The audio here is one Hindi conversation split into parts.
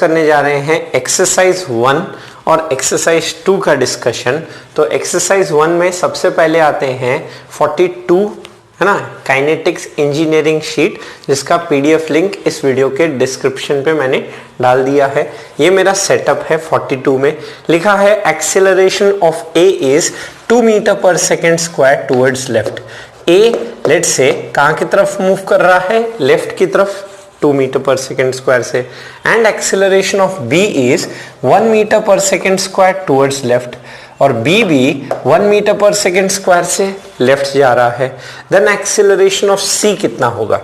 करने जा रहे हैं एक्सरसाइज 1 और एक्सरसाइज 2 का डिस्कशन। तो एक्सरसाइज 1 में सबसे पहले आते हैं 42 है ना, काइनेटिक्स इंजीनियरिंग शीट, जिसका पीडीएफ लिंक इस वीडियो के डिस्क्रिप्शन पे मैंने डाल दिया है। ये मेरा सेटअप है। 42 में लिखा है acceleration of A is 2 metre per second square towards left. A let say कहाँ की तरफ मूव कर रहा है? लेफ्ट की तरफ 2 मीटर पर सेकेंड स्क्वायर से। And acceleration of B is 1 metre per second square towards left, और बी भी 1 मीटर पर सेकेंड स्क्वायर से लेफ्ट जा रहा है। देन एक्सेलरेशन ऑफ सी कितना होगा?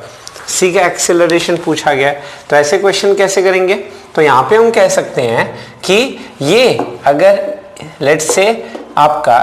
सी का एक्सेलरेशन पूछा गया है, तो ऐसे क्वेश्चन कैसे करेंगे? तो यहाँ पे हम कह सकते हैं कि ये अगर लेट्स से आपका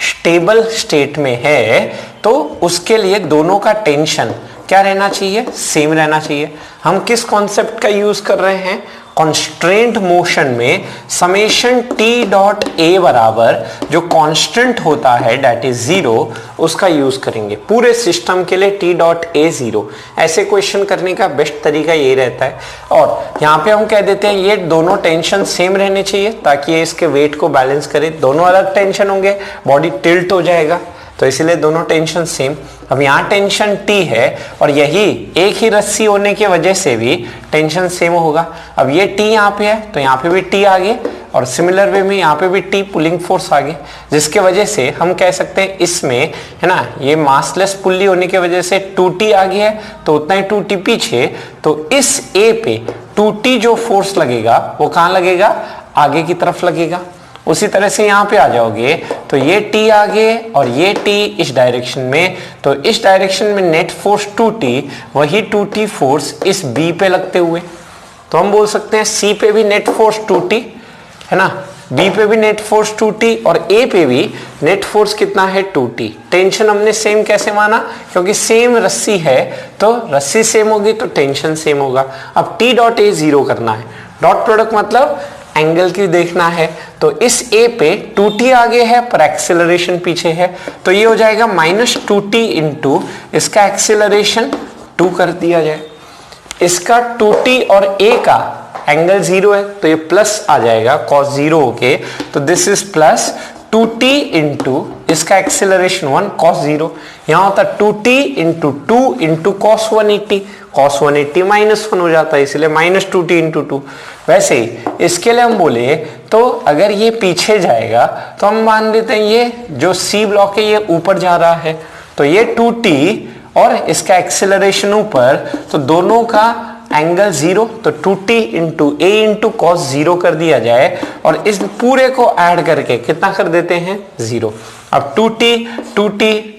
स्टेबल स्टेट में है तो उसके लिए दोनों का टेंशन क्या रहना चाहिए? सेम रहना चाहिए। हम किस कॉन्सेप्ट का यूज कर रहे हैं? कॉन्स्ट्रेंट मोशन में समेशन टी डॉट ए बराबर जो कांस्टेंट होता है डेट इज 0, उसका यूज करेंगे पूरे सिस्टम के लिए। टी डॉट ए 0 ऐसे क्वेश्चन करने का बेस्ट तरीका ये रहता है। और यहाँ पे हम कह देते हैं ये दोनों टेंशन सेम रहने चाहिए ताकि ये इसके वेट को बैलेंस करे। दोनों अलग टेंशन होंगे बॉडी टिल्ट हो जाएगा, तो इसीलिए दोनों टेंशन सेम। अब यहाँ टेंशन T है और यही एक ही रस्सी होने की वजह से भी टेंशन सेम होगा। अब ये T यहाँ पे है तो यहाँ पे भी T आगे, और सिमिलर वे में यहाँ पे भी T पुलिंग फोर्स आगे, जिसके वजह से हम कह सकते हैं इसमें है ना, ये मासलेस पुल्ली होने की वजह से 2T आगे है तो उतना ही 2T पीछे। तो इस A पे 2T जो फोर्स लगेगा वो कहाँ लगेगा? आगे की तरफ लगेगा। उसी तरह से यहाँ पे आ जाओगे तो ये T आगे और ये T इस डायरेक्शन में, तो इस डायरेक्शन में नेट फोर्स 2T, वही 2T फोर्स इस B पे लगते हुए, तो हम बोल सकते हैं C पे भी नेट फोर्स 2T है ना, B पे भी नेट फोर्स 2T और A पे भी नेट फोर्स कितना है? 2T। टेंशन हमने सेम कैसे माना? क्योंकि सेम रस्सी है तो रस्सी सेम होगी तो टेंशन सेम होगा। अब T डॉट ए 0 करना है, डॉट प्रोडक्ट मतलब एंगल की देखना है। तो इस A पे 2T आगे है पर एक्सेलरेशन पीछे है, तो ये हो जाएगा -2T इंटू इसका एक्सेलरेशन 2 कर दिया जाए। इसका 2T और A का एंगल 0 है तो ये प्लस आ जाएगा cos 0 होके, तो this is plus 2T into इसका एक्सेलरेशन 1 cos 0। यहाँ होता 2T into 2 into cos 180, cos 180 -1 हो जाता है, इसलिए -2T इंटू 2। वैसे ही इसके लिए हम बोले तो अगर ये पीछे जाएगा तो हम मान लेते हैं ये जो C ब्लॉक है ये ऊपर जा रहा है, तो ये 2T और इसका एक्सेलरेशन ऊपर, तो दोनों का एंगल 0, तो 2T into A into cos 0 कर दिया जाए और इस पूरे को ऐड करके कितना कर देते हैं? 0। अब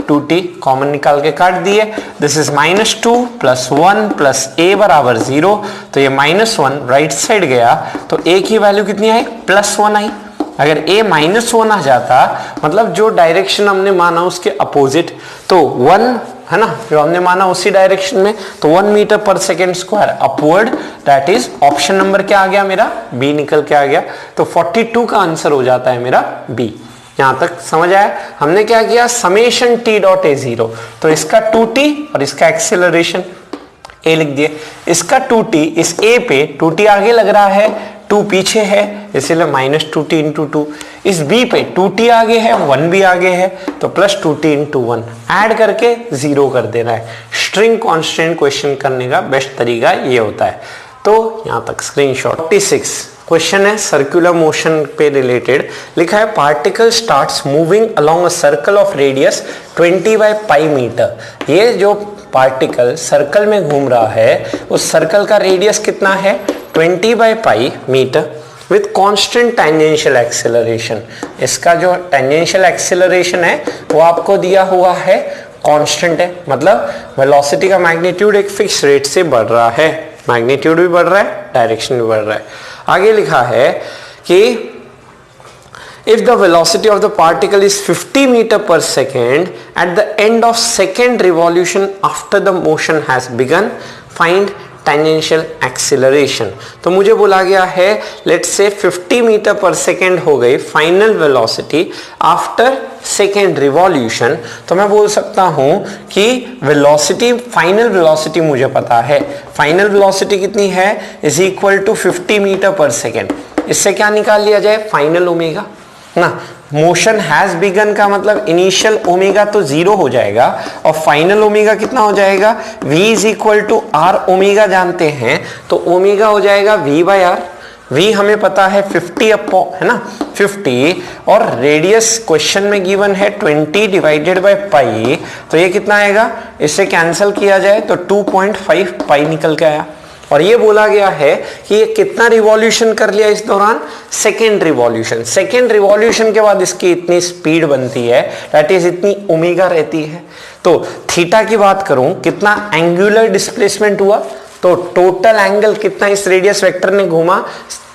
2T कॉमन निकाल के काट दिए, this is -2 plus 1 plus A बराबर 0, तो ये -1 राइट साइड गया तो A की वैल्यू कितनी आई? +1 आई। अगर A -1 आ जाता मतलब जो डायरेक्शन हमने माना उसके अपोजिट, तो 1 है ना, जो हमने माना उसी डायरेक्शन में, तो 1 metre per second square upward, that is option number क्या आ गया मेरा? B निकल के आ गया। तो 42 का आंसर हो जाता है मेरा B। यहां तक समझ आया? हमने क्या किया? समेशन T डॉट ए 0, तो इसका 2T और इसका एक्सेलरेशन A लिख दिए। इसका 2T इस A पे 2T आगे लग रहा है, 2 पीछे है, इसीलिए -2T इंटू 2। इस B पे 2T आगे है, 1 भी आगे है, तो +2T इंटू 1 ऐड करके 0 कर देना है। स्ट्रिंग कांस्टेंट क्वेश्चन करने का बेस्ट तरीका ये होता है। तो यहाँ तक स्क्रीनशॉट। 46 क्वेश्चन है सर्कुलर मोशन पे रिलेटेड। लिखा है particle starts moving along a circle of radius 20/π metre. ये जो पार्टिकल सर्कल में घूम रहा है उस सर्कल का रेडियस कितना है? 20/π metre with constant tangential acceleration. इसका जो टेंजेंशियल एक्सेलरेशन है वो आपको दिया हुआ है कांस्टेंट है, मतलब वेलोसिटी का मैग्नीट्यूड एक फिक्स रेट से बढ़ रहा है, मैग्नीट्यूड भी बढ़ रहा है, डायरेक्शन भी बढ़ रहा है। आगे लिखा है कि if the velocity of the particle is 50 meter per second at the end of second revolution after the motion has begun, find tangential acceleration. तो मुझे बोला गया है let's say 50 metre per second हो गई final velocity after second revolution. तो मैं बोल सकता हूं कि वेलोसिटी, फाइनल वेलोसिटी मुझे पता है, फाइनल वेलोसिटी कितनी है, is equal to 50 metre per second. इससे क्या निकाल लिया जाए, फाइनल ओमेगा ना। मोशन हैज बिगन का मतलब इनिशियल ओमेगा तो 0 हो जाएगा और फाइनल ओमेगा कितना हो जाएगा, v is equal to R omega जानते हैं, तो ओमेगा हो जाएगा v बाय आर। v हमें पता है 50 है ना 50, और रेडियस क्वेश्चन में गिवन है 20 डिवाइडेड बाय पाई, तो ये कितना आएगा, इससे कैंसिल किया जाए तो 2.5 पाई निकल के आया। और ये बोला गया है कि ये कितना रिवॉल्यूशन कर लिया इस दौरान, सेकेंड रिवॉल्यूशन। सेकेंड रिवॉल्यूशन के बाद इसकी इतनी स्पीड बनती है, दैट इज इतनी ओमेगा रहती है। तो थीटा की बात करूं, कितना एंगुलर डिस्प्लेसमेंट हुआ, तो टोटल एंगल कितना इस रेडियस वेक्टर ने घूमा,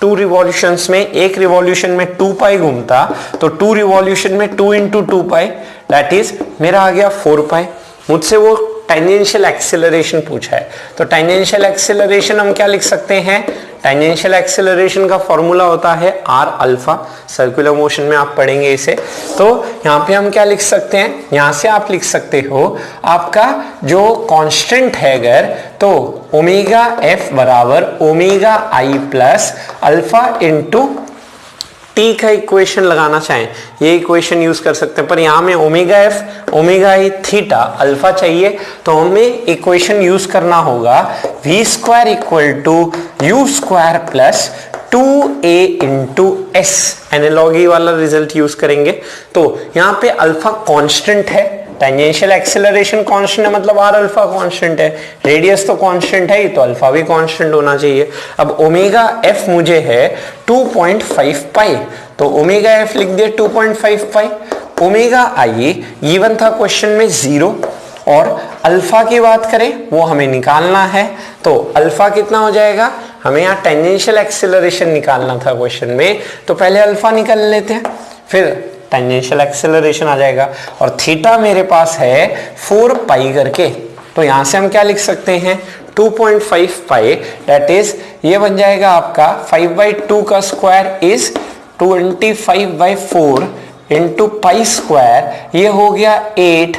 2 रिवॉल्यूशंस में, एक रिवॉल्यूशन में 2 पाई घूमता, तो 2 रिवॉल्यूशन में 2 इंटू 2 पाई, दैट इज मेरा आ गया 4 पाई। मुझसे वो टेंजेंशियल एक्सेलरेशन पूछा है, तो टेंजेंशियल एक्सेलरेशन हम क्या लिख सकते हैं, टेंजेंशियल एक्सेलरेशन का फॉर्मूला होता है आर अल्फा, सर्कुलर मोशन में आप पढ़ेंगे इसे। तो यहाँ पे हम क्या लिख सकते हैं, यहाँ से आप लिख सकते हो आपका जो कांस्टेंट है अगर, तो ओमेगा एफ बराबर ओमेगा आई प्लस अल्फा इंटू टी का इक्वेशन लगाना चाहें, ये इक्वेशन यूज कर सकते हैं, पर यहां में omega F omega I theta alpha चाहिए, तो हमें इक्वेशन यूज करना होगा v square equal to U square plus 2a into S, analogy वाला रिजल्ट यूज करेंगे। तो यहाँ पे अल्फा कांस्टेंट है, टेंजेंशियल एक्सेलरेशन कांस्टेंट है मतलब आर अल्फा कांस्टेंट है, रेडियस तो कांस्टेंट है ही, तो अल्फा भी कांस्टेंट होना चाहिए। अब ओमेगा एफ मुझे है 2.5 पाई, तो ओमेगा एफ लिख दिया 2.5 पाई। ओमेगा आई गिवन था क्वेश्चन में 0, और अल्फा की बात करें वो हमें निकालना है, तो अल्फा कितना हो जाएगा, हमें यहाँ टेंजेंशियल एक्सेलरेशन निकालना था क्वेश्चन में, तो पहले अल्फा निकाल लेते हैं, फिर टेंजेंशियल एक्सेलरेशन आ जाएगा। और थीटा मेरे पास है 4 पाई करके, तो यहां से हम क्या लिख सकते हैं, 2.5 पाई, दैट इज ये बन जाएगा आपका 5/2 का square is 25/4 into pi square, ये हो गया 8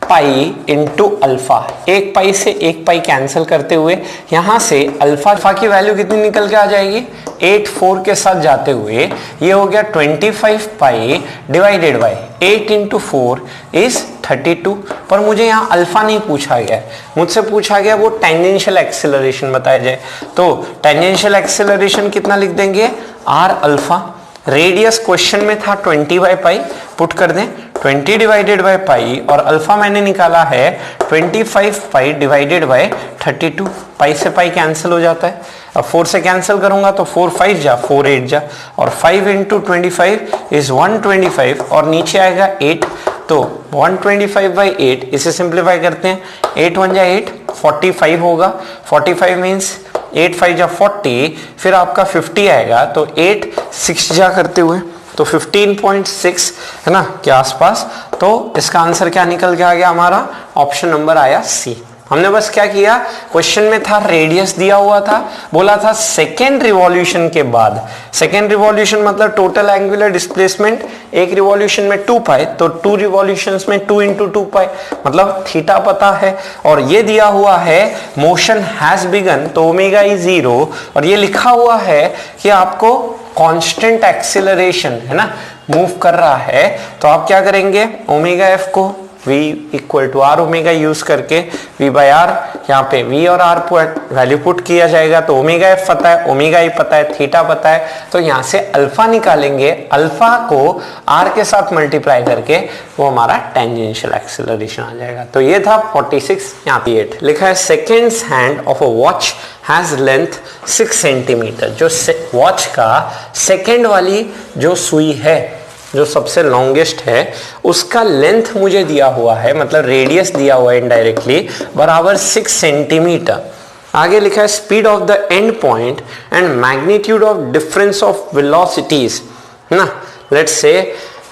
पाई इंटू अल्फा। एक पाई से एक पाई कैंसिल करते हुए यहां से अल्फा की वैल्यू कितनी निकल के आ जाएगी, 8 4 के साथ जाते हुए ये हो गया 25 पाई डिवाइडेड बाय 8 इंटू 4 इज 32। पर मुझे यहाँ अल्फा नहीं पूछा गया, मुझसे पूछा गया वो टेंजेंशियल एक्सेलरेशन बताया जाए, तो टेंजेंशियल एक्सेलरेशन कितना लिख देंगे, आर अल्फा। रेडियस क्वेश्चन में था 20 बाय पाई, पुट कर दें 20 डिवाइडेड बाय पाई, और अल्फा मैंने निकाला है 25 पाई डिवाइडेड बाय 32। पाई से पाई कैंसिल हो जाता है, अब 4 से कैंसिल करूंगा तो 4 5 जा 4 8 जा, और 5 इंटू 25 इज 125, और नीचे आएगा 8, तो 125/8 इसे सिंप्लीफाई करते हैं, 8 1 जा 8, 45 होगा, 45 मीन्स 8 5 जा 40, फिर आपका 50 आएगा, तो 8 6 जा करते हुए तो 15.6 है ना के आसपास। तो इसका आंसर क्या निकल के आ गया हमारा, ऑप्शन नंबर आया सी। हमने बस क्या किया, क्वेश्चन में था रेडियस दिया हुआ था, बोला था सेकेंड रिवॉल्यूशन के बाद, सेकेंड रिवॉल्यूशन मतलब टोटल एंगुलर डिस्प्लेसमेंट, एक रिवॉल्यूशन में 2 पाई, तो 2 रिवॉल्यूशंस में 2 इंटू 2 पाई, मतलब थीटा पता है, और ये दिया हुआ है मोशन हैज बिगन, तो ओमेगा इज 0, और ये लिखा हुआ है कि आपको कांस्टेंट एक्सेलरेशन है ना मूव कर रहा है, तो आप क्या करेंगे, ओमेगा एफ को v equal to R omega use करके v बाय आर, यहाँ पे v और r वैल्यू पुट किया जाएगा, तो ओमेगा एफ पता है, ओमेगा ई पता है, थीटा पता है, तो यहाँ से अल्फा निकालेंगे, अल्फा को r के साथ मल्टीप्लाई करके वो हमारा टेंजेंशियल एक्सेलरेशन आ जाएगा। तो ये था 46, यहाँ पे 8 लिखा है, seconds hand of a watch has length 6 centimetre. जो वॉच का सेकेंड वाली जो सुई है, जो सबसे लॉन्गेस्ट है, उसका लेंथ मुझे दिया हुआ है, मतलब रेडियस दिया हुआ है इनडायरेक्टली, बराबर 6 सेंटीमीटर। आगे लिखा है speed of the end point and magnitude of difference of velocities ना, let's say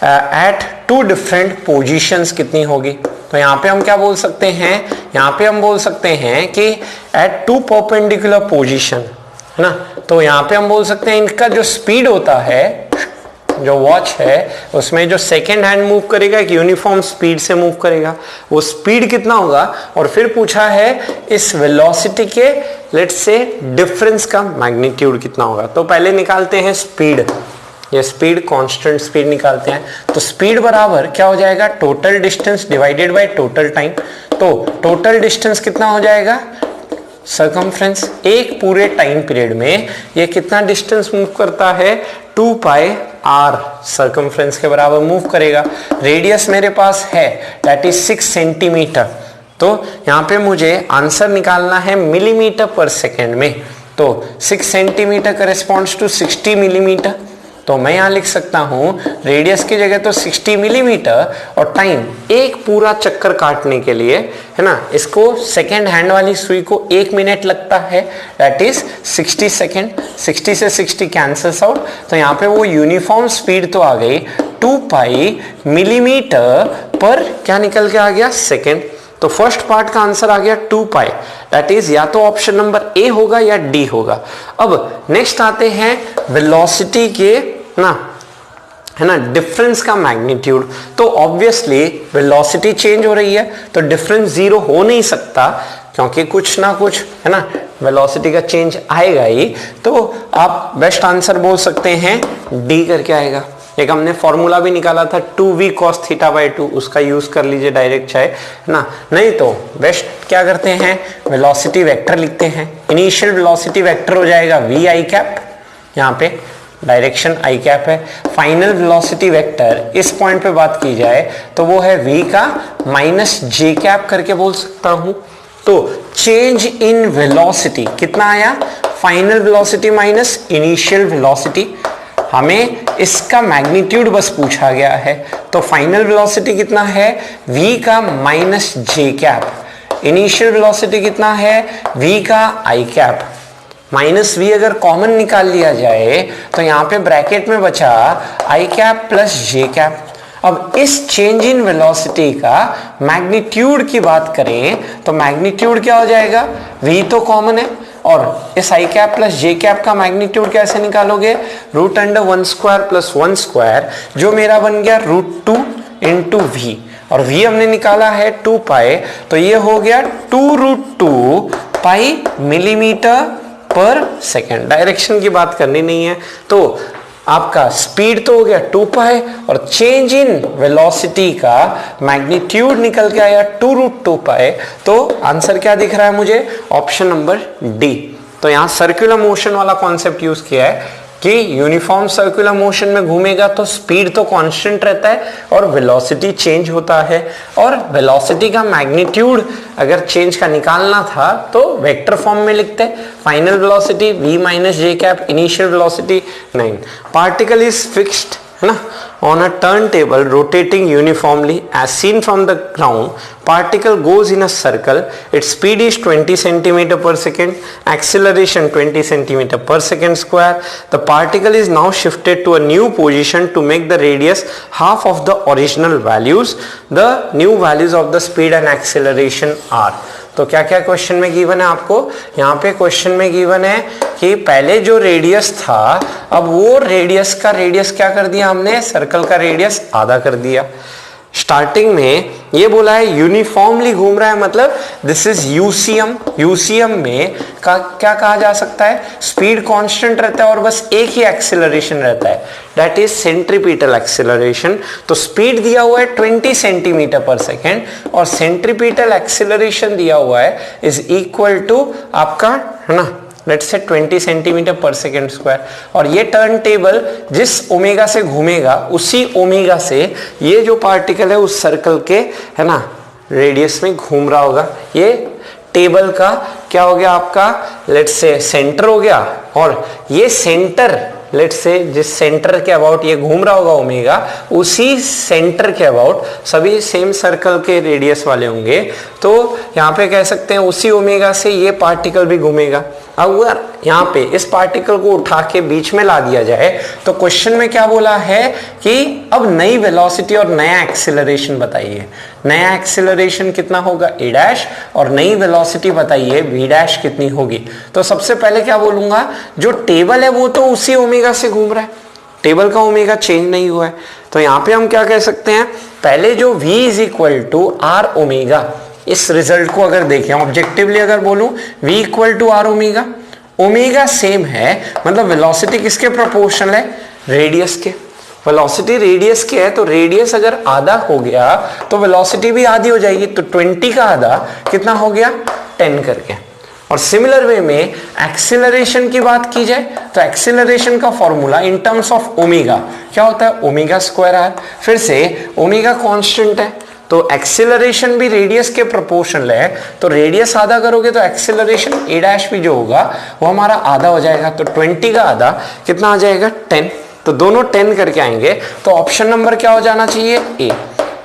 at 2 different positions कितनी होगी, तो यहाँ पे हम क्या बोल सकते हैं, यहाँ पे हम बोल सकते हैं कि एट टू परपेंडिकुलर पोजीशन, है ना, तो यहाँ पे हम बोल सकते हैं इनका जो स्पीड होता है, जो वॉच है उसमें जो सेकेंड हैंड मूव करेगा एक यूनिफॉर्म स्पीड से मूव करेगा, वो स्पीड कितना होगा, और फिर पूछा है इस वेलोसिटी के लेट्स से डिफरेंस का मैग्नीट्यूड कितना होगा। तो पहले निकालते हैं स्पीड, ये स्पीड कांस्टेंट स्पीड निकालते हैं। तो स्पीड बराबर क्या हो जाएगा, total distance divided by total time. तो टोटल डिस्टेंस कितना हो जाएगा, सर्कमफ्रेंस, एक पूरे टाइम पीरियड में ये कितना डिस्टेंस मूव करता है, 2 पाई आर सर्कमफ्रेंस के बराबर मूव करेगा। रेडियस मेरे पास है दैट इज 6 सेंटीमीटर। तो यहाँ पे मुझे आंसर निकालना है मिलीमीटर पर सेकेंड में। तो 6 सेंटीमीटर करेस्पॉन्ड्स टू 60 मिलीमीटर। तो मैं यहाँ लिख सकता हूँ रेडियस की जगह तो 60 मिलीमीटर, और टाइम एक पूरा चक्कर काटने के लिए, है ना, इसको सेकेंड हैंड वाली सुई को 1 मिनट लगता है, दैट इज 60 सेकेंड। 60 से 60 कैंसल्स आउट, तो यहाँ पे वो यूनिफॉर्म स्पीड तो आ गई 2 पाई मिलीमीटर पर क्या निकल के आ गया, सेकेंड। तो फर्स्ट पार्ट का आंसर आ गया 2 पाई, दैट इज या तो ऑप्शन नंबर ए होगा या डी होगा। अब नेक्स्ट आते हैं वेलोसिटी के ना, है ना, डिफरेंस का मैग्नीट्यूड। तो ऑब्वियसली वेलोसिटी चेंज हो रही है तो डिफरेंस जीरो हो नहीं सकता, क्योंकि कुछ ना कुछ, है ना, वेलोसिटी का चेंज आएगा ही। तो आप बेस्ट आंसर बोल सकते हैं डी करके आएगा। एक हमने फॉर्मूला भी निकाला था 2v cos θ/2, उसका यूज कर लीजिए डायरेक्ट चाहे, है ना, नहीं तो बेस्ट क्या करते हैं, वेलोसिटी वेक्टर लिखते हैं। इनिशियल वेलोसिटी वेक्टर हो जाएगा v i कैप, यहाँ पे डायरेक्शन i कैप है। फाइनल वेलोसिटी वेक्टर इस पॉइंट पे बात की जाए तो वो है v का माइनस j कैप करके बोल सकता हूं। तो चेंज इन वेलोसिटी कितना आया, final velocity minus initial velocity. हमें इसका मैग्नीट्यूड बस पूछा गया है, तो फाइनल वेलोसिटी कितना है, v का माइनस जे कैप। इनिशियल वेलोसिटी कितना है, v का i कैप। माइनस v अगर कॉमन निकाल लिया जाए तो यहाँ पे ब्रैकेट में बचा i cap plus J cap. अब इस चेंज इन वेलोसिटी का मैग्नीट्यूड की बात करें तो मैग्नीट्यूड क्या हो जाएगा, v तो कॉमन है, और इस i cap plus J cap का मैग्नीट्यूड कैसे निकालोगे, √1² प्लस 1², जो मेरा बन गया √2 इंटू v, और v हमने निकाला है 2 पाई, तो ये हो गया 2√2 पाई मिलीमीटर पर सेकेंड। डायरेक्शन की बात करनी नहीं है, तो आपका स्पीड तो हो गया 2 पाई, और चेंज इन वेलोसिटी का मैग्नीट्यूड निकल के आया 2√2 पाई। तो आंसर क्या दिख रहा है मुझे, ऑप्शन नंबर डी। तो यहाँ सर्कुलर मोशन वाला कॉन्सेप्ट यूज किया है कि यूनिफॉर्म सर्कुलर मोशन में घूमेगा तो स्पीड तो कांस्टेंट रहता है और वेलोसिटी चेंज होता है, और वेलोसिटी का मैग्नीट्यूड अगर चेंज का निकालना था तो वेक्टर फॉर्म में लिखते हैं, final velocity v minus J cap, initial velocity 9। Particle is fixed, है ना, on a turntable rotating uniformly as seen from the ground. Particle goes in a circle. Its speed is 20 centimeter per second, acceleration 20 centimeter per second square. The particle is now shifted to a new position to make the radius half of the original values. The new values of the speed and acceleration are. तो क्या क्या क्वेश्चन में गिवन है आपको, यहाँ पे क्वेश्चन में गिवन है कि पहले जो रेडियस था, अब वो रेडियस का रेडियस क्या कर दिया हमने, सर्कल का रेडियस आधा कर दिया। स्टार्टिंग में ये बोला है यूनिफॉर्मली घूम रहा है, मतलब दिस इज यूसीएम। यूसीएम में क्या कहा जा सकता है, स्पीड कांस्टेंट रहता है और बस एक ही एक्सेलरेशन रहता है, दैट इज सेंट्रीपिटल एक्सेलरेशन। तो स्पीड दिया हुआ है 20 सेंटीमीटर पर सेकेंड, और सेंट्रीपिटल एक्सेलरेशन दिया हुआ है इज इक्वल टू आपका, है ना, लेट्स से 20 सेंटीमीटर पर सेकेंड स्क्वायर। और ये टर्न टेबल जिस ओमेगा से घूमेगा उसी ओमेगा से ये जो पार्टिकल है उस सर्कल के, है ना, रेडियस में घूम रहा होगा। ये टेबल का क्या हो गया आपका, लेट्स से सेंटर हो गया, और ये सेंटर लेट्स से जिस सेंटर के अबाउट ये घूम रहा होगा ओमेगा, उसी सेंटर के अबाउट सभी सेम सर्कल के रेडियस वाले होंगे। तो यहाँ पे कह सकते हैं उसी ओमेगा से ये पार्टिकल भी घूमेगा। अब यहाँ पे इस पार्टिकल को उठा के बीच में ला दिया जाए तो क्वेश्चन में क्या बोला है कि अब नई वेलोसिटी और नया एक्सीलरेशन बताइए। नया एक्सीलरेशन कितना होगा a डैश और नई वेलोसिटी बताइए v डैश कितनी होगी। तो सबसे पहले क्या बोलूंगा, जो टेबल है वो तो उसी ओमेगा से घूम रहा है, टेबल का ओमेगा चेंज नहीं हुआ है। तो यहाँ पे हम क्या कह सकते हैं, पहले जो v is equal to R omega, इस रिजल्ट को अगर देखें ऑब्जेक्टिवली अगर बोलूं v equal to R omega, omega same है मतलब वेलोसिटी किसके प्रोपोर्शनल है, रेडियस के। वेलोसिटी रेडियस के है तो रेडियस अगर आधा हो गया तो वेलोसिटी भी आधी हो जाएगी, तो 20 का आधा कितना हो गया 10 करके। और सिमिलर वे में एक्सीलरेशन की बात की जाए तो एक्सीलरेशन का formula in terms of omega क्या होता है, ओमेगा स्क्वायर आर। फिर से ओमेगा कांस्टेंट है तो एक्सीलरेशन भी रेडियस के प्रोपोर्शनल है, तो रेडियस आधा करोगे तो एक्सीलरेशन a डैश भी जो होगा वो हमारा आधा हो जाएगा। तो 20 का आधा कितना आ जाएगा 10, तो दोनों 10 करके आएंगे। तो ऑप्शन नंबर क्या हो जाना चाहिए a।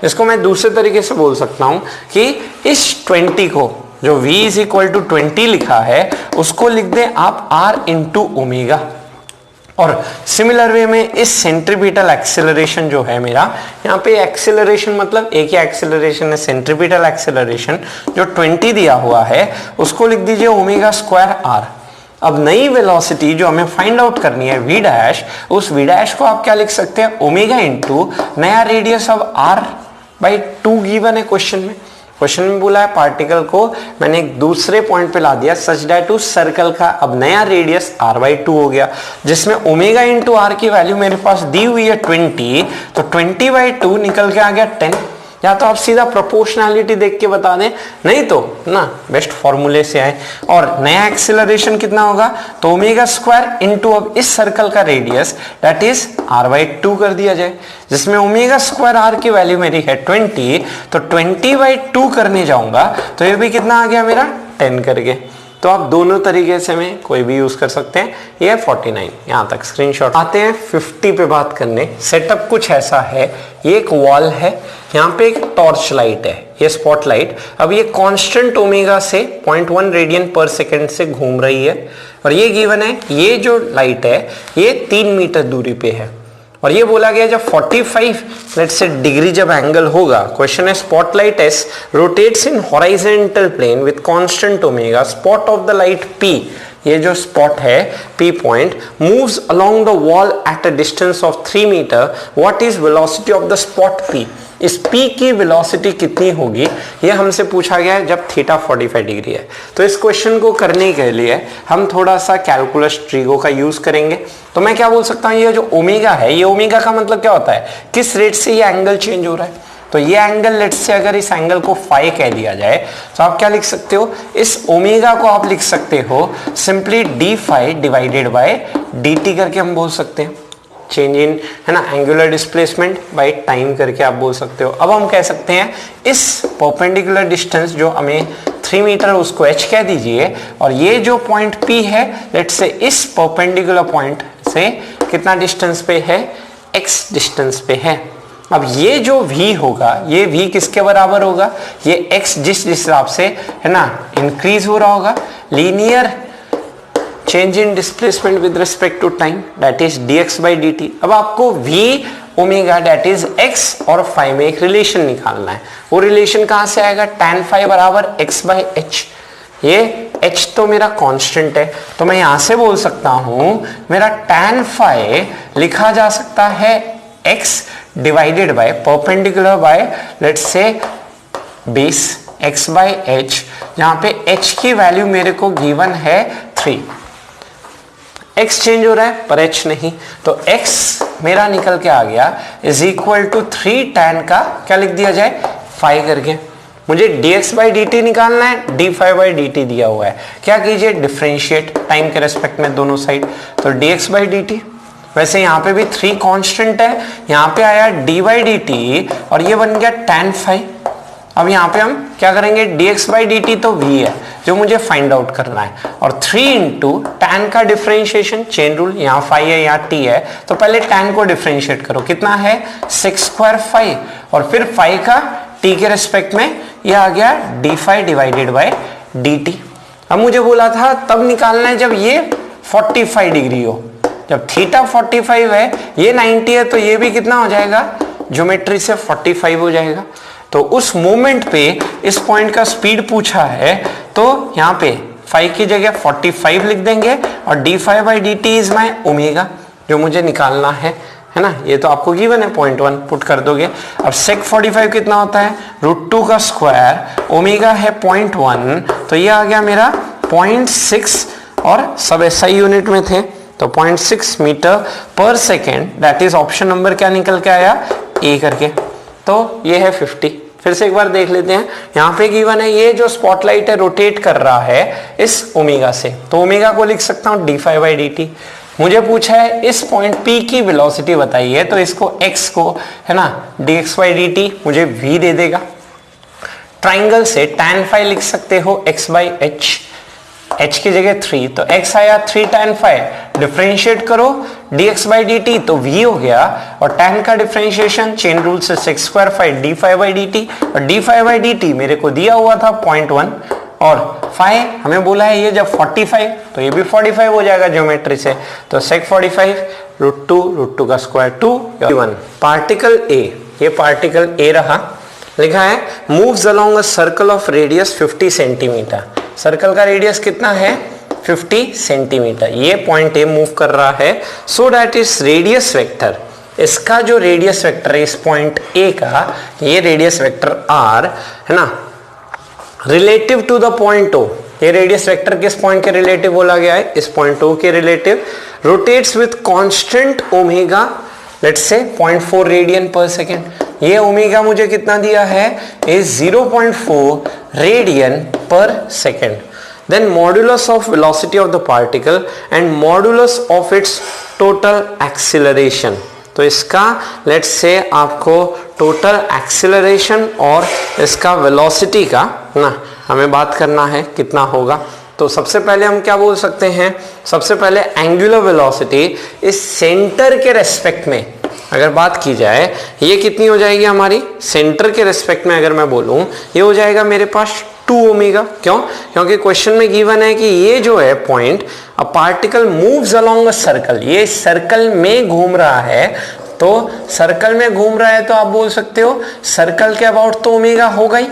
इसको मैं दूसरे तरीके से बोल सकता हूं कि इस 20 को जो v इज इक्वल टू 20 लिखा है उसको लिख दें आप r इंटू ओमेगा। और सिमिलर वे में इस सेंट्रीपिटल एक्सेलरेशन जो है मेरा, यहाँ पे एक्सेलरेशन मतलब एक ही एक्सेलरेशन है, सेंट्रीपिटल एक्सेलरेशन जो 20 दिया हुआ है उसको लिख दीजिए ओमेगा स्क्वायर आर। अब नई वेलोसिटी जो हमें फाइंड आउट करनी है v डैश, उस v डैश को आप क्या लिख सकते हैं, ओमेगा इंटू नया radius of r by 2 given है क्वेश्चन में। क्वेश्चन में बोला है पार्टिकल को मैंने एक दूसरे पॉइंट पे ला दिया सच दैट उस सर्कल का अब नया रेडियस r/2 हो गया, जिसमें ओमेगा इंटू आर की वैल्यू मेरे पास दी हुई है 20, तो 20/2 निकल के आ गया 10। या तो आप सीधा प्रोपोर्शनैलिटी देख के बता दें, नहीं तो ना बेस्ट फॉर्मूले से आए। और नया एक्सीलरेशन कितना होगा, तो ओमेगा स्क्वायर इंटू अब इस सर्कल का रेडियस दैट इज r/2 कर दिया जाए, जिसमें ओमेगा स्क्वायर r की वैल्यू मेरी है 20, तो 20/2 करने जाऊंगा तो ये भी कितना आ गया मेरा 10 करके। तो आप दोनों तरीके से में कोई भी यूज कर सकते हैं। ये 49 यहाँ तक स्क्रीनशॉट। आते हैं 50 पे बात करने। सेटअप कुछ ऐसा है, ये एक वॉल है, यहाँ पे एक टॉर्च लाइट है, ये स्पॉटलाइट। अब ये कांस्टेंट ओमेगा से 0.1 रेडियन पर सेकेंड से घूम रही है और ये गिवन है, ये जो लाइट है ये 3 मीटर दूरी पे है और ये बोला गया जब 45 लेट्स से डिग्री जब एंगल होगा, क्वेश्चन है spotlight S rotates in horizontal plane with constant omega, spot of the light P, ये जो स्पॉट है P point moves along the wall at a distance of 3 metre, what is velocity of the spot P. इस P की वेलोसिटी कितनी होगी ये हमसे पूछा गया है जब थीटा 45 डिग्री है। तो इस क्वेश्चन को करने के लिए हम थोड़ा सा कैलकुलस ट्रिगो का यूज करेंगे। तो मैं क्या बोल सकता हूँ, ये जो ओमेगा है, ये ओमेगा का मतलब क्या होता है, किस रेट से ये एंगल चेंज हो रहा है। तो ये एंगल लेट्स से अगर इस एंगल को फाई कह दिया जाए तो आप क्या लिख सकते हो, इस ओमेगा को आप लिख सकते हो simply D phi divided by D T करके हम बोल सकते हैं, चेंज इन है ना एंगुलर डिस्प्लेसमेंट बाय टाइम करके आप बोल सकते हो। अब हम कह सकते हैं इस परपेंडिकुलर डिस्टेंस जो हमें 3 मीटर उसको h कह दीजिए और ये जो पॉइंट P है लेट्स से इस परपेंडिकुलर पॉइंट से कितना डिस्टेंस पे है, x डिस्टेंस पे है। अब ये जो v होगा, ये v किसके बराबर होगा, ये x जिस हिसाब से है ना इंक्रीज हो रहा होगा, linear change in displacement with respect to time that is dx by dt। अब आपको v omega that is x और phi में एक रिलेशन निकालना है। वो रिलेशन कहां से आएगा, tan phi बराबर x by h। ये h तो मेरा कांस्टेंट है, तो मैं यहां से बोल सकता हूं मेरा tan phi लिखा जा सकता है x divided by perpendicular by let's say base x by h, जहां पे h की वैल्यू मेरे को गिवन है 3। x चेंज हो रहा है पर h नहीं, तो x मेरा निकल के आ गया इज इक्वल टू 3 tan का क्या लिख दिया जाए phi करके। मुझे dx by dt निकालना है, d phi by dt दिया हुआ है, क्या कीजिए डिफरेंशिएट टाइम के रेस्पेक्ट में दोनों साइड, तो dx by dt। वैसे यहाँ पे भी 3 कांस्टेंट है, यहाँ पे आया d by dt और ये बन गया tan phi। अब यहाँ पे हम क्या करेंगे, dx by dt तो v है जो मुझे फाइंड आउट करना है और 3 इंटू tan का डिफरेंशिएशन, चेन रूल, यहाँ phi है यहाँ t है, तो पहले tan को डिफरेंशिएट करो, कितना है 6 स्क्वायर phi और फिर phi का t के रेस्पेक्ट में ये आ गया d phi divided by dt। अब मुझे बोला था तब निकालना है जब ये 45 डिग्री हो। जब थीटा 45 है, ये 90 है, तो ये भी कितना हो जाएगा, ज्योमेट्री से 45 हो जाएगा। तो उस मोमेंट पे इस पॉइंट का स्पीड पूछा है, तो यहाँ पे 5 की जगह 45 लिख देंगे और d5/dt इज माई ओमेगा, जो मुझे निकालना है ना। ये तो आपको गिवन है, 0.1 पुट कर दोगे। अब sec 45 कितना होता है, √2 का स्क्वायर, ओमेगा है 0.1, तो ये आ गया मेरा 0.6 और सब SI यूनिट में थे, तो 0.6 metre per second, that is option number क्या निकल के आया, ए करके। तो ये है 50। फिर से एक बार देख लेते हैं, यहाँ पे गिवन है ये जो स्पॉटलाइट है रोटेट कर रहा है इस ओमेगा से, तो ओमेगा को लिख सकता हूँ d5/dt। मुझे पूछा है इस पॉइंट P की वेलोसिटी बताइए, तो इसको x को है ना dx/dt मुझे v दे देगा। ट्राइंगल से tan phi लिख सकते हो x/h, h की जगह 3, तो x आया 3 tan phi, डिफरेंशिएट करो dx/dt तो v हो गया, और tan का डिफरेंशिएशन चेन रूल से sec square phi d5/dt, और d5/dt मेरे को दिया हुआ था 0.1, और phi हमें बोला है ये जब 45, तो ये भी 45 हो जाएगा ज्योमेट्री से, तो sec 45 √2 का स्क्वायर 2 1। पार्टिकल A, ये पार्टिकल A रहा, लिखा है moves along a circle of radius 50 centimetre. Circle का रेडियस कितना है, 50 सेंटीमीटर। ये पॉइंट A मूव कर रहा है, so that is radius vector, इसका जो रेडियस वेक्टर है इस पॉइंट A का, ये रेडियस वेक्टर R है ना, relative to the point O, ये रेडियस वेक्टर किस पॉइंट के रिलेटिव बोला गया है, इस पॉइंट O के relative, rotates with constant omega, let's say 0.4 radian per second. ये ओमेगा मुझे कितना दिया है, is 0.4 radian per second. Then modulus of velocity of the particle and modulus of its total acceleration. तो इसका लेट्स से आपको टोटल एक्सीलरेशन और इसका वेलोसिटी का ना हमें बात करना है कितना होगा। तो सबसे पहले हम क्या बोल सकते हैं, सबसे पहले एंगुलर वेलोसिटी इस सेंटर के रेस्पेक्ट में अगर बात की जाए, ये कितनी हो जाएगी हमारी, सेंटर के रेस्पेक्ट में अगर मैं बोलूं, ये हो जाएगा मेरे पास 2 ओमेगा। क्यों, क्योंकि क्वेश्चन में गिवन है कि ये जो है point, a particle moves along a circle, ये सर्कल में घूम रहा है, तो सर्कल में घूम रहा है तो आप बोल सकते हो सर्कल के अबाउट तो ओमेगा होगा ही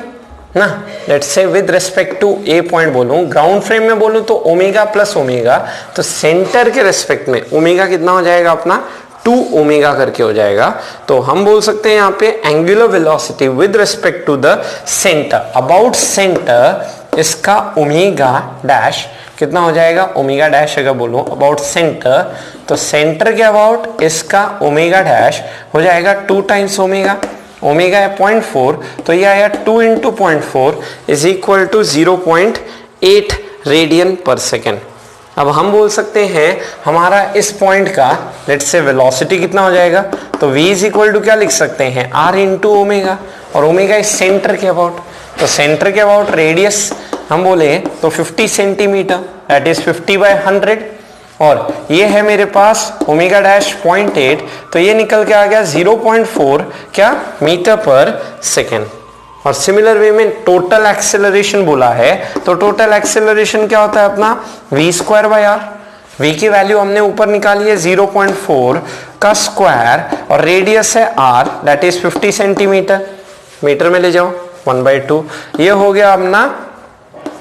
ना। Let's say with respect to a point बोलूं, ग्राउंड फ्रेम में बोलूं तो ओमेगा प्लस ओमेगा, तो सेंटर के रेस्पेक्ट में ओमेगा कितना हो जाएगा अपना, 2 ओमेगा करके हो जाएगा। तो हम बोल सकते हैं यहाँ पे angular velocity with respect to the centre, about centre, इसका ओमेगा डैश कितना हो जाएगा, ओमेगा डैश अगर बोलूं अबाउट सेंटर, तो सेंटर के अबाउट इसका ओमेगा डैश हो जाएगा 2 टाइम्स ओमेगा, ओमेगा है 0.4, तो ये आया 2 into 0.4 is equal to 0.8 radian per second. अब हम बोल सकते हैं हमारा इस पॉइंट का लेट्स से वेलोसिटी कितना हो जाएगा, तो v इज इक्वल टू क्या लिख सकते हैं, r इंटू ओमेगा, और ओमेगा इस सेंटर के अबाउट, तो सेंटर के अबाउट रेडियस हम बोले तो 50 सेंटीमीटर, दैट इज 50/100, और ये है मेरे पास ओमेगा डैश 0.8, तो ये निकल के आ गया 0.4 क्या मीटर पर सेकेंड। और सिमिलर वे में टोटल एक्सेलरेशन बोला है, तो टोटल एक्सेलरेशन क्या होता है अपना v²/r, v की वैल्यू हमने ऊपर निकाली है 0.4 का स्क्वायर, और रेडियस है r, that is 50 centimetre, metre में ले जाओ 1/2, ये हो गया अपना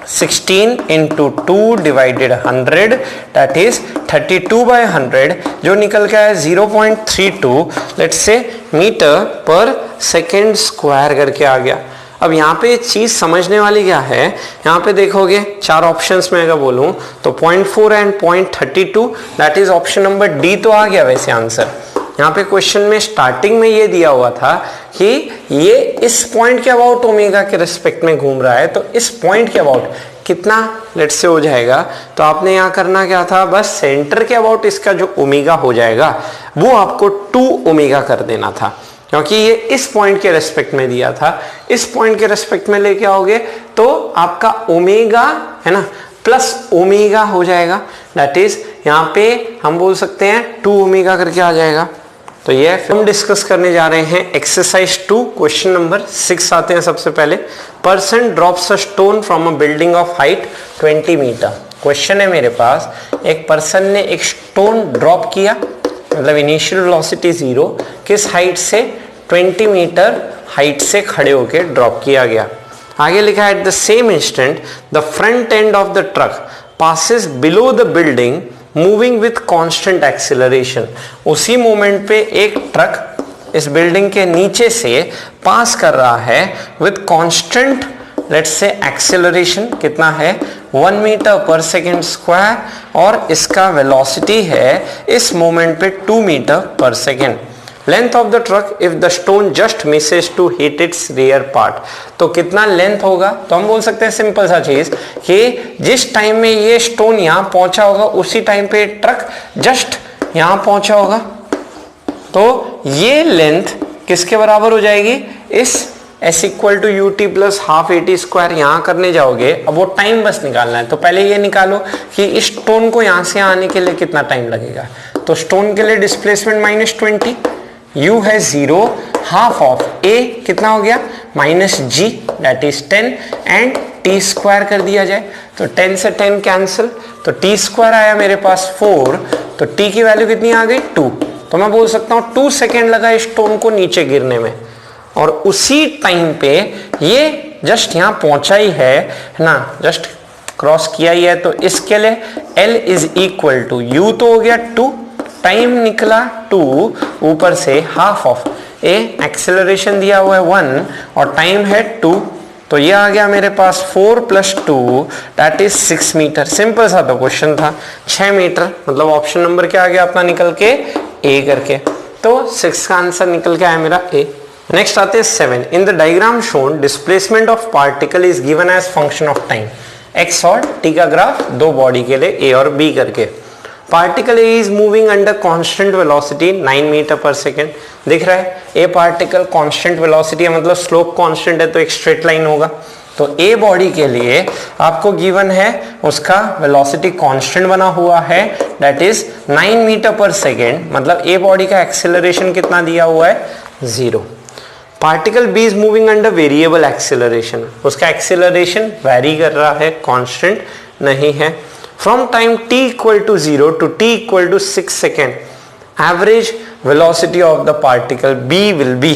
16 इंटू 2 डिवाइडेड 100, दैट इज 32/100, जो निकल के आया 0.32 let's say metre per second square करके आ गया। अब यहाँ पे चीज समझने वाली क्या है, यहाँ पे देखोगे 4 ऑप्शंस में अगर बोलूं तो 0.4 and 0.32, that is option number D तो आ गया वैसे आंसर। यहाँ पे क्वेश्चन में स्टार्टिंग में ये दिया हुआ था कि ये इस पॉइंट के अबाउट ओमेगा के रिस्पेक्ट में घूम रहा है, तो इस पॉइंट के अबाउट कितना लेट्स से हो जाएगा, तो आपने यहाँ करना क्या था, बस सेंटर के अबाउट इसका जो ओमेगा हो जाएगा वो आपको 2 ओमेगा कर देना था, क्योंकि ये इस पॉइंट के रेस्पेक्ट में दिया था, इस पॉइंट के रेस्पेक्ट में लेके आओगे तो आपका ओमेगा है ना प्लस ओमेगा हो जाएगा, दैट इज यहाँ पे हम बोल सकते हैं 2 ओमेगा करके आ जाएगा। तो ये हम डिस्कस करने जा रहे हैं एक्सरसाइज 2 क्वेश्चन नंबर 6 आते हैं सबसे पहले। Person drops a stone from a building of height 20 metre. Question है मेरे पास, एक पर्सन ने एक स्टोन ड्रॉप किया, मतलब इनिशियल वेलोसिटी 0, किस हाइट से, 20 मीटर हाइट से खड़े होकर ड्रॉप किया गया। आगे लिखा है at the same instant the front end of the truck passes below the building moving with constant acceleration. उसी मोमेंट पे एक ट्रक इस बिल्डिंग के नीचे से पास कर रहा है with constant let's say acceleration, कितना है 1 मीटर पर सेकेंड स्क्वायर, और इसका वेलोसिटी है इस मोमेंट पे 2 metre per second. Length of the truck if the stone just misses to hit its rear part, तो कितना लेंथ होगा, तो हम बोल सकते हैं सिंपल सा चीज कि जिस टाइम में ये स्टोन यहां पहुंचा होगा उसी टाइम पे ट्रक जस्ट यहां पहुंचा होगा, तो ये लेंथ किसके बराबर हो जाएगी, इस S equal to U T plus half A T square यहां करने जाओगे। अब वो टाइम बस निकालना है, तो पहले ये निकालो कि इस स्टोन को यहां से आने के लिए कितना टाइम लगेगा। तो स्टोन के लिए डिस्प्लेसमेंट -20, u है 0, हाफ ऑफ a कितना हो गया -g that is 10 and t square कर दिया जाए, तो 10 से 10 कैंसिल, तो t स्क्वायर आया मेरे पास 4, तो t की वैल्यू कितनी आ गई 2। तो मैं बोल सकता हूँ 2 सेकेंड लगा इस स्टोन को नीचे गिरने में, और उसी टाइम पे ये जस्ट यहाँ पहुंचा ही है ना, जस्ट क्रॉस किया ही है, तो इसके लिए L is equal to U तो हो गया 2, टाइम निकला 2, ऊपर से हाफ ऑफ ए एक्सेलरेशन दिया हुआ है 1 और टाइम है 2, तो ये आ गया मेरे पास 4 + 2 दैट इज 6 मीटर। सिंपल सा तो क्वेश्चन था, 6 मीटर, मतलब ऑप्शन नंबर क्या आ गया अपना निकल के ए करके, तो 6 का आंसर निकल के आया मेरा ए। नेक्स्ट आते हैं 7। In the diagram shown displacement of particle is given as function of time. X और टी का ग्राफ दो बॉडी के लिए ए और बी करके। Particle A is moving under constant velocity 9 metre per second. दिख रहा है ए पार्टिकल कांस्टेंट वेलोसिटी है, मतलब स्लोप कांस्टेंट है तो एक स्ट्रेट लाइन होगा। तो ए बॉडी के लिए आपको गिवन है उसका वेलोसिटी कांस्टेंट बना हुआ है that is 9 metre per second, मतलब ए बॉडी का एक्सेलरेशन कितना दिया हुआ है 0। Particle B is moving under variable acceleration, उसका एक्सेलरेशन वेरी कर रहा है, कांस्टेंट नहीं है। From time t equal to 0 to t equal to 6 second average velocity of the particle b will be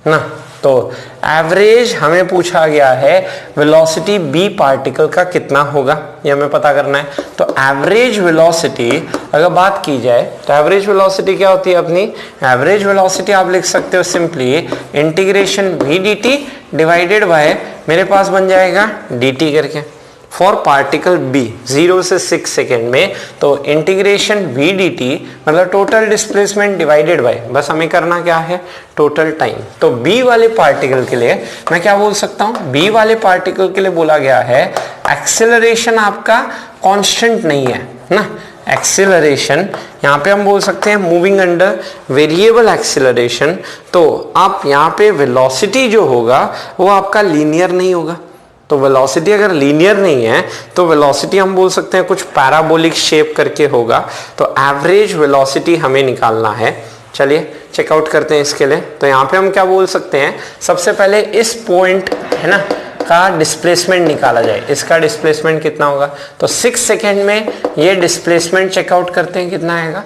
ना, तो एवरेज हमें पूछा गया है वेलोसिटी b पार्टिकल का कितना होगा ये हमें पता करना है। तो एवरेज वेलोसिटी अगर बात की जाए तो एवरेज वेलोसिटी क्या होती है अपनी, एवरेज वेलोसिटी आप लिख सकते हो simply integration v dt divided by मेरे पास बन जाएगा dt करके फॉर पार्टिकल b 0 से 6 सेकेंड में, तो इंटीग्रेशन v dt मतलब टोटल डिस्प्लेसमेंट डिवाइडेड बाय, बस हमें करना क्या है टोटल टाइम। तो b वाले पार्टिकल के लिए मैं क्या बोल सकता हूं, b वाले पार्टिकल के लिए बोला गया है एक्सेलरेशन आपका कांस्टेंट नहीं है ना, एक्सेलरेशन यहाँ पे हम बोल सकते हैं मूविंग अंडर वेरिएबल एक्सेलरेशन। तो आप यहाँ पे वेलोसिटी जो होगा वो आपका लीनियर नहीं होगा, तो वेलोसिटी अगर लीनियर नहीं है तो वेलोसिटी हम बोल सकते हैं कुछ पैराबोलिक शेप करके होगा। तो एवरेज वेलोसिटी हमें निकालना है, चलिए चेकआउट करते हैं इसके लिए। तो यहाँ पे हम क्या बोल सकते हैं, सबसे पहले इस पॉइंट है ना का डिस्प्लेसमेंट निकाला जाए, इसका डिस्प्लेसमेंट कितना होगा। तो 6 सेकेंड में ये डिस्प्लेसमेंट चेकआउट करते हैं कितना आएगा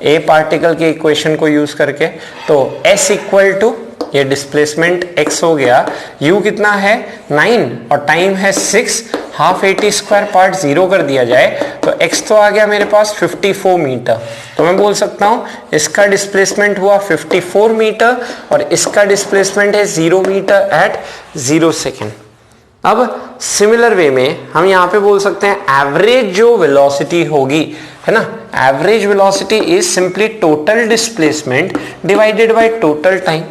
ए पार्टिकल के इक्वेशन को यूज करके। तो s इक्वल टू ये डिस्प्लेसमेंट x हो गया, u कितना है 9 और टाइम है 6, हाफ 80 स्क्वायर पार्ट 0 कर दिया जाए तो x तो आ गया मेरे पास 54 मीटर। तो मैं बोल सकता हूँ इसका डिस्प्लेसमेंट हुआ 54 मीटर और इसका डिस्प्लेसमेंट है 0 मीटर एट 0 सेकेंड। अब सिमिलर वे में हम यहाँ पे बोल सकते हैं एवरेज जो वेलोसिटी होगी है ना, average velocity is simply total displacement divided by total time.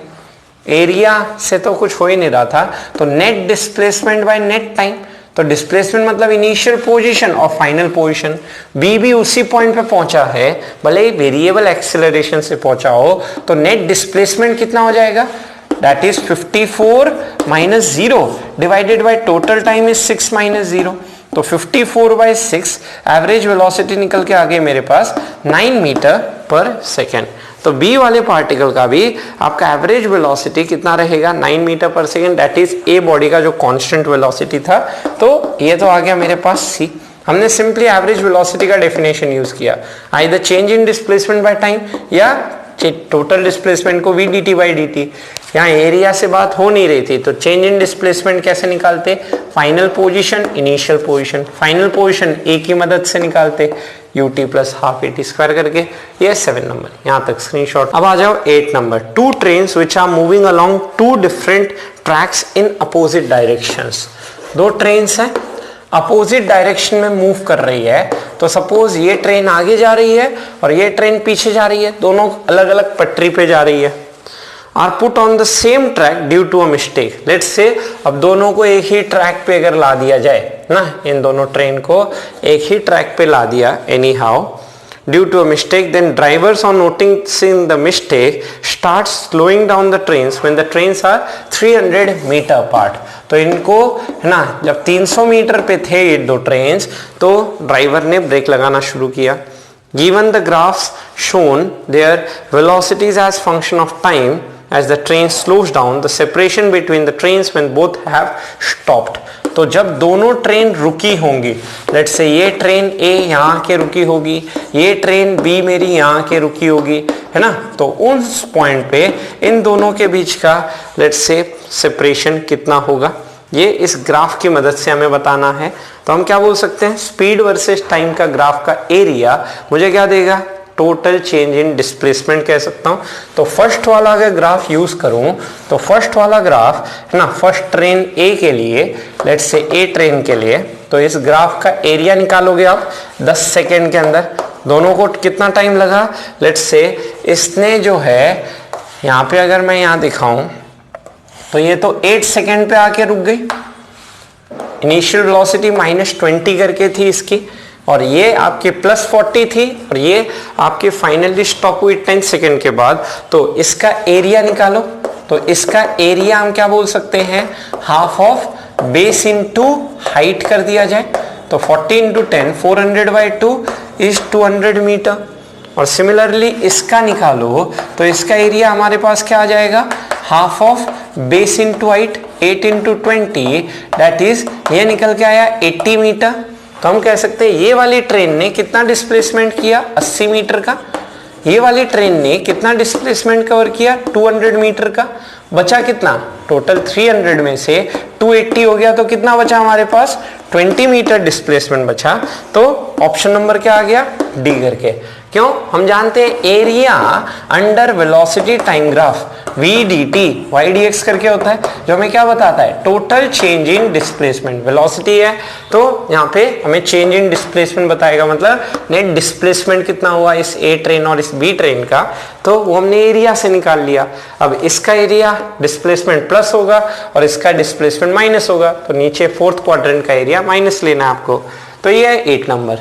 Area से तो कुछ हो ही नहीं रहा था, तो net displacement by net time. तो डिस्प्लेसमेंट मतलब इनिशियल पोजीशन और फाइनल पोजीशन, बी भी उसी पॉइंट पे पहुंचा है भले ही वेरिएबल एक्सेलरेशन से पहुंचा हो, तो नेट डिस्प्लेसमेंट कितना हो जाएगा that is 54 - 0 divided by total time is 6 - 0। तो 54/6 एवरेज वेलोसिटी निकल के आ गई मेरे पास 9 मीटर पर सेकेंड। तो बी वाले पार्टिकल का भी आपका एवरेज वेलोसिटी कितना रहेगा 9 metre per second, that is a body का जो कांस्टेंट वेलोसिटी था। तो ये तो आ गया मेरे पास सी। हमने सिंपली एवरेज वेलोसिटी का डेफिनेशन यूज किया, either change in displacement by time या टोटल डिस्प्लेसमेंट को v dt बाई dt। यहाँ एरिया से बात हो नहीं रही थी तो चेंज इन डिस्प्लेसमेंट कैसे निकालते, final position initial position, final position a की मदद से निकालते ut plus half at square करके। ये 7 नंबर, यहाँ तक स्क्रीनशॉट। अब आ जाओ 8 number, two trains which are moving along two different tracks in opposite directions. दो ट्रेन्स हैं अपोजिट डायरेक्शन में मूव कर रही है, तो सपोज ये ट्रेन आगे जा रही है और ये ट्रेन पीछे जा रही है, दोनों अलग अलग पटरी पे जा रही है, are put on the same track due to a mistake. Let's say अब दोनों को एक ही ट्रैक पे अगर ला दिया जाए ना, इन दोनों ट्रेन को एक ही ट्रैक पे ला दिया any how due to a mistake, then drivers on noticing the mistake start slowing down the trains when the trains are 300 meter apart। तो इनको है ना, जब 300 मीटर पे थे ये दो ट्रेन्स तो ड्राइवर ने ब्रेक लगाना शुरू किया। Given the graphs shown their velocities as function of time as the train slows down, the separation between the trains when both have stopped। तो जब दोनों ट्रेन रुकी होंगी, लेट्स से ये ट्रेन A यहाँ के रुकी होगी, ये ट्रेन B मेरी यहाँ के रुकी होगी, है ना, तो उस पॉइंट पे इन दोनों के बीच का लेट्स से सेपरेशन कितना होगा, ये इस ग्राफ की मदद से हमें बताना है। तो हम क्या बोल सकते हैं, स्पीड वर्सेस टाइम का ग्राफ का एरिया मुझे क्या देगा, टोटल चेंज इन डिस्प्लेसमेंट कह सकता हूं। तो फर्स्ट वाला अगर ग्राफ यूज करूं तो फर्स्ट वाला ग्राफ है ना, फर्स्ट ट्रेन ए के लिए, लेट्स से ए ट्रेन के लिए, तो इस ग्राफ का एरिया निकालोगे आप 10 सेकेंड के अंदर। दोनों को कितना टाइम लगा, लेट्स से इसने जो है यहाँ पे अगर मैं यहाँ दिखाऊं तो ये तो 8 सेकेंड पे आके रुक गई, इनिशियल वेलोसिटी -20 करके थी इसकी, और ये आपके +40 थी और ये आपके फाइनली स्टॉप हुई 10 सेकेंड के बाद। तो इसका एरिया निकालो, तो इसका एरिया हम क्या बोल सकते हैं, half of base into height कर दिया जाए, तो 40 इंटू 10 400/2 इज 200 मीटर। और सिमिलरली इसका निकालो तो इसका एरिया हमारे पास क्या आ जाएगा, half of base into height 8 into 20 that is, ये निकल के आया 80 मीटर। तो हम कह सकते हैं ये वाली ट्रेन ने कितना डिस्प्लेसमेंट किया, 80 मीटर का, ये वाली ट्रेन ने कितना डिस्प्लेसमेंट कवर किया, 200 मीटर का। बचा कितना, टोटल 300 में से 280 हो गया, तो कितना बचा हमारे पास, 20 मीटर डिस्प्लेसमेंट बचा। तो ऑप्शन नंबर क्या आ गया, डी करके। क्यों, हम जानते हैं area under velocity time graph VDT YDX करके होता है, जो हमें क्या बताता है, total change in displacement. Velocity है तो यहाँ पे हमें चेंज इन डिस्प्लेसमेंट बताएगा, मतलब नेट डिस्प्लेसमेंट कितना हुआ इस A ट्रेन और इस B ट्रेन का, तो वो हमने एरिया से निकाल लिया। अब इसका एरिया डिस्प्लेसमेंट प्लस होगा और इसका डिस्प्लेसमेंट माइनस होगा, तो नीचे फोर्थ क्वाड्रेंट का एरिया माइनस लेना है आपको। तो ये है 8 नंबर।